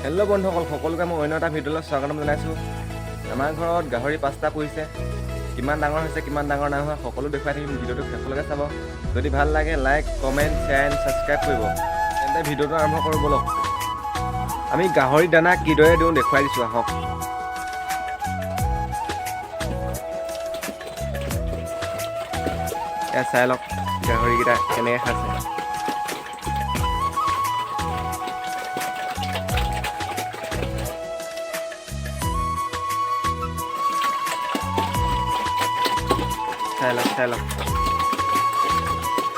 Hello' বন্ধুসকল, সকলোকে মই অন্য এটা ভিডিঅ'লৈ স্বাগতম জনাইছোঁ। আমাৰ ঘৰত গাহৰি 5টা পুহিছে। কিমান ডাঙৰ হৈছে, কিমান ডাঙৰ নাই হোৱা সকলো দেখুৱাই থাকিম। ভিডিঅ'টো শেষলৈকে চাব। যদি ভাল লাগে like, comment, share and subscribe কৰিব। তেন্তে ভিডিঅ'টো আৰম্ভ কৰোঁ ব'লক। আমি গাহৰি দানা কিদৰে দিওঁ দেখুৱাই দিছোঁ, আহক। এয়া চাই লওক গাহৰিকেইটা কেনেকৈ খাইছে। চাই লওক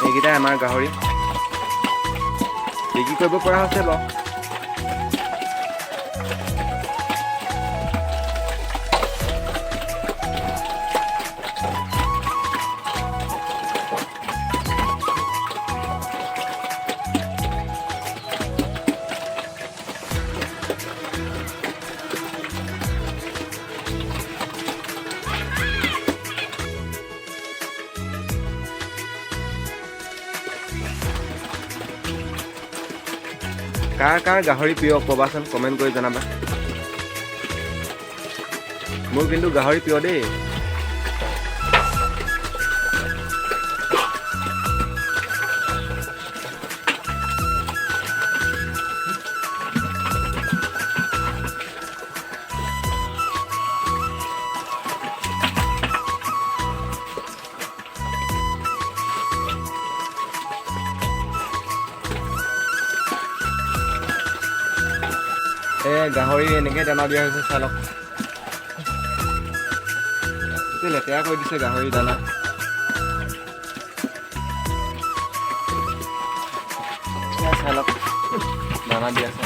এইকেইটাই আমাৰ গাহৰি বিক্ৰী কৰিব পৰা হৈছে বাৰু। কাৰ গাহৰি প্ৰিয় ক'বাচোন, কমেণ্ট কৰি জনাবা। মোৰ কিন্তু গাহৰি প্ৰিয় দেই। গাহৰি এনেকৈ দানা দিয়া হৈছে, চাই লওক। লেতেৰা কৰি দিছে গাহৰি দানা। চাই লওক দানা দি আছে।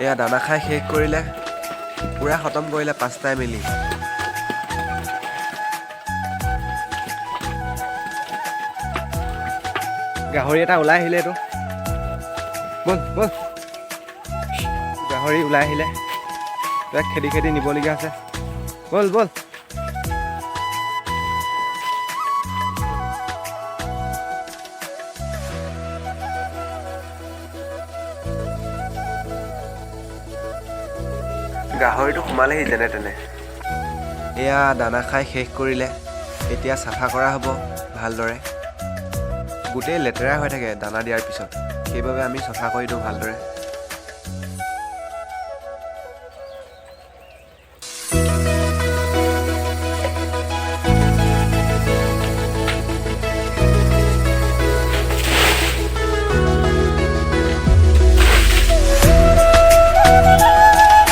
এয়া দানা খাই শেষ কৰিলে, পুৰা খতম কৰিলে 5টাই মিলি। গাহৰি এটা ওলাই আহিলে, এইটো বল বল। গাহৰি ওলাই আহিলে, তাক খেদি নিবলগীয়া আছে। বল বল। গাহৰিটো সোমালেহি যেনে তেনে। এয়া দানা খাই শেষ কৰিলে, এতিয়া চাফা কৰা হ'ব ভালদৰে। গোটেই লেতেৰা হৈ থাকে দানা দিয়াৰ পিছত, সেইবাবে আমি চাফা কৰি দিওঁ ভালদৰে।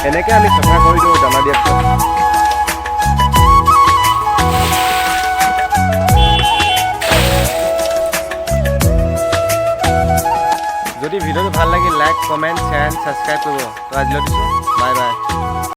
এনেকৈ আমি চাফা কৰি দিওঁ দানা দিয়াৰ পিছত। যদি ভিডিঅ'টো ভাল লাগিল like, comment, share and subscribe কৰিব। তো আজিলৈ দিছোঁ, বাই বাই।